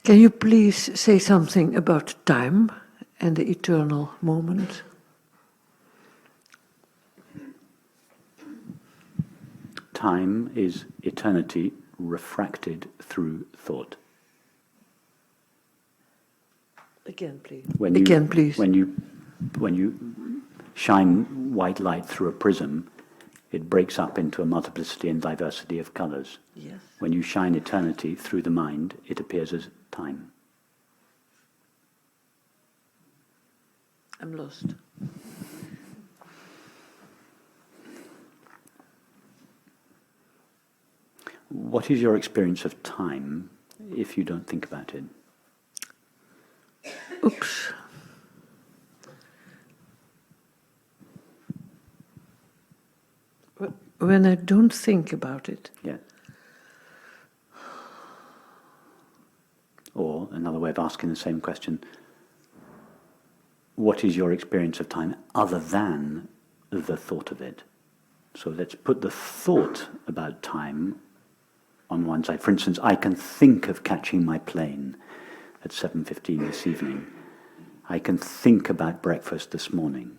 Can you please say something about time and the eternal moment? Time is eternity refracted through thought. Again, please. Please. When you shine white light through a prism, it breaks up into a multiplicity and diversity of colors. Yes. When you shine eternity through the mind, it appears as time. I'm lost. What is your experience of time if you don't think about it? Oops. When I don't think about it. Yeah. Or another way of asking the same question, what is your experience of time other than the thought of it? So let's put the thought about time on one side. For instance, I can think of catching my plane at 7:15 this evening. I can think about breakfast this morning.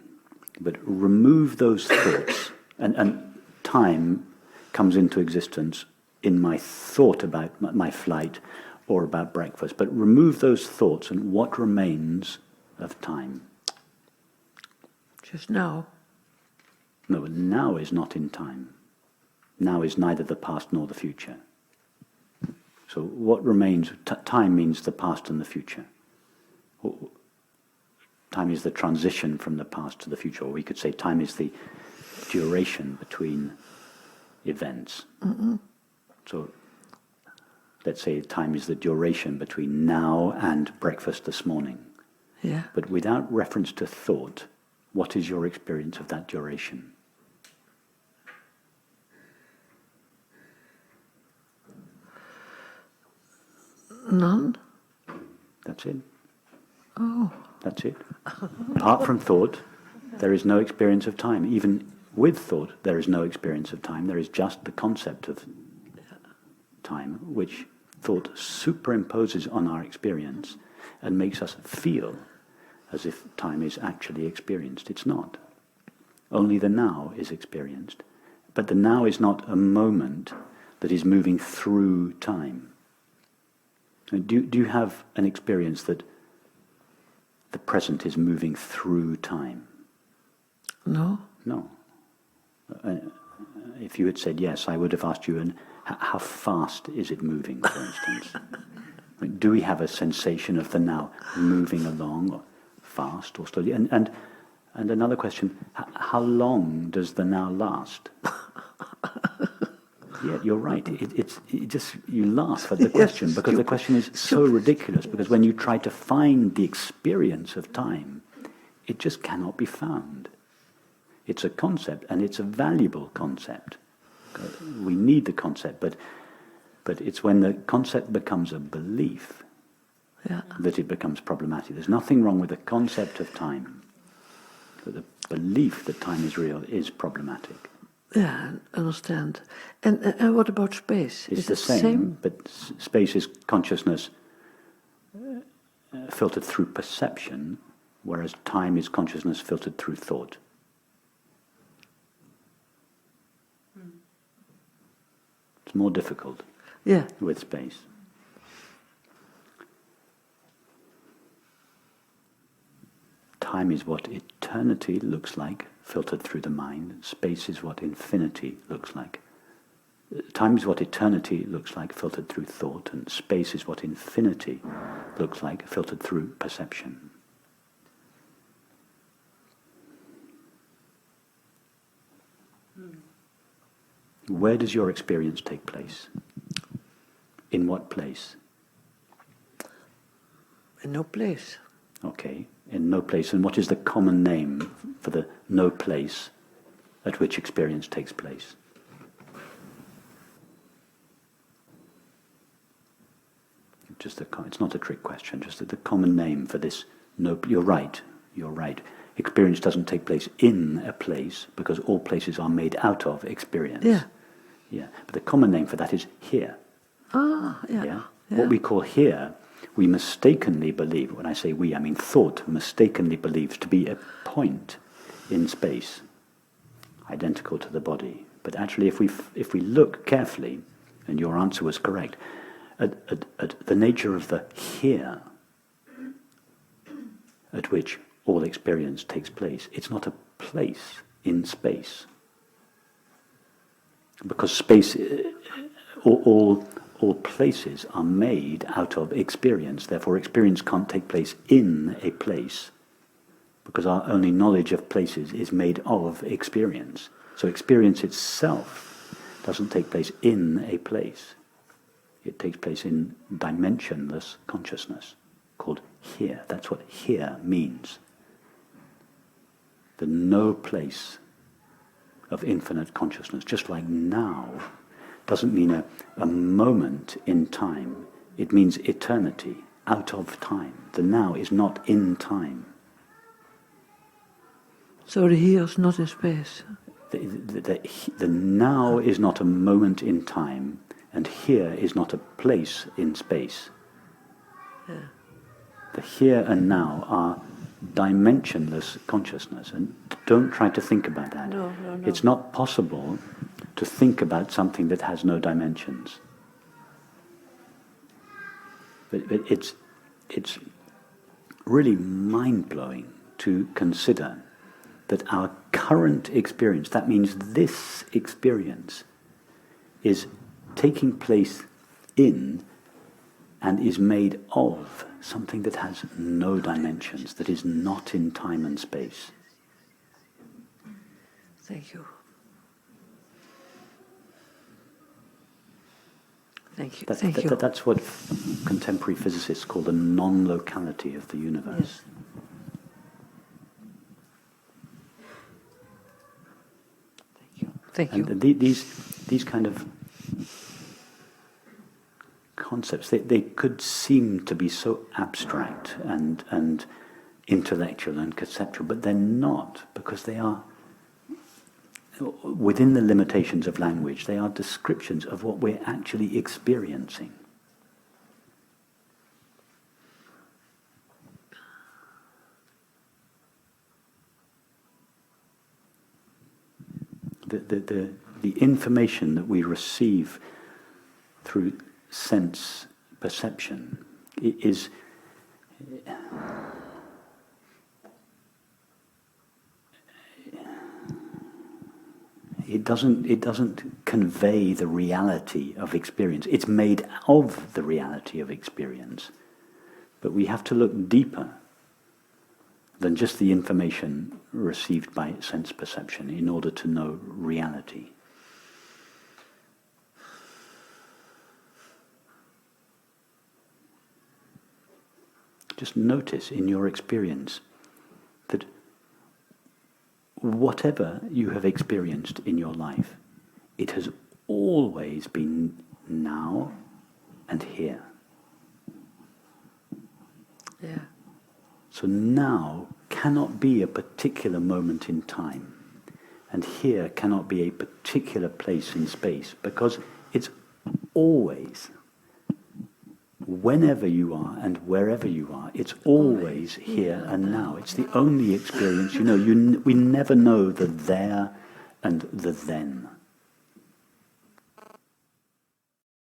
But remove those thoughts, and time comes into existence in my thought about my flight or about breakfast. But remove those thoughts, and what remains of time? Just now. No, but now is not in time. Now is neither the past nor the future. So what remains? Time means the past and the future. Time is the transition from the past to the future, or we could say time is the duration between events. Mm-mm. So let's say time is the duration between now and breakfast this morning. Yeah. But without reference to thought, what is your experience of that duration? None. That's it. Oh. That's it. Apart from thought, there is no experience of time. Even with thought, there is no experience of time. There is just the concept of time, which thought superimposes on our experience and makes us feel as if time is actually experienced. It's not. Only the now is experienced. But the now is not a moment that is moving through time. Do you have an experience that the present is moving through time? No. No. If you had said yes, I would have asked you, and how fast is it moving, for instance? Do we have a sensation of the now moving along, or fast or slowly? And another question, how long does the now last? Yeah, you're right. It just, you laugh at the question, Yes, because the question is so ridiculous, because when you try to find the experience of time, it just cannot be found. It's a concept, and it's a valuable concept. We need the concept, but it's when the concept becomes a belief that it becomes problematic. There's nothing wrong with the concept of time, but the belief that time is real is problematic. Yeah, I understand. And what about space? It's is the it same, but space is consciousness filtered through perception, whereas time is consciousness filtered through thought. It's more difficult with space. Time is what eternity looks like, filtered through the mind. Space is what infinity looks like. Time is what eternity looks like, filtered through thought, and space is what infinity looks like, filtered through perception. Where does your experience take place? In what place? In no place. Okay, in no place. And what is the common name for the no place at which experience takes place? It's not a trick question, just the common name for this no. You're right. Experience doesn't take place in a place, because all places are made out of experience. Yeah. But the common name for that is here. Ah, yeah. What we call here we mistakenly believe, when I say we, I mean thought mistakenly believes to be a point in space, identical to the body. But actually, if we look carefully, and your answer was correct, at the nature of the here at which all experience takes place, it's not a place in space. Because space, all places are made out of experience. Therefore, experience can't take place in a place, because our only knowledge of places is made of experience. So experience itself doesn't take place in a place. It takes place in dimensionless consciousness, called here. That's what here means. The no place of infinite consciousness. Just like now doesn't mean a moment in time. It means eternity, out of time. The now is not in time. So the here is not in space. The now is not a moment in time, and here is not a place in space. Yeah. The here and now are dimensionless consciousness, and don't try to think about that. No. It's not possible to think about something that has no dimensions. But it's really mind-blowing to consider that our current experience, that means this experience, is taking place in and is made of something that has no dimensions, that is not in time and space. Thank you. Thank you. Thank you. That's what contemporary physicists call the non-locality of the universe. Yes. Thank you. And these kind of concepts, they could seem to be so abstract and intellectual and conceptual, but they're not, because they are, within the limitations of language, they are descriptions of what we're actually experiencing. The information that we receive through sense perception is it doesn't convey the reality of experience. It's made of the reality of experience, but we have to look deeper than just the information received by sense perception in order to know reality. Just notice in your experience that whatever you have experienced in your life, it has always been now and here. Yeah. So now cannot be a particular moment in time, and here cannot be a particular place in space, because it's always, whenever you are and wherever you are, it's always here and now. It's the only experience you know. We never know the there and the then.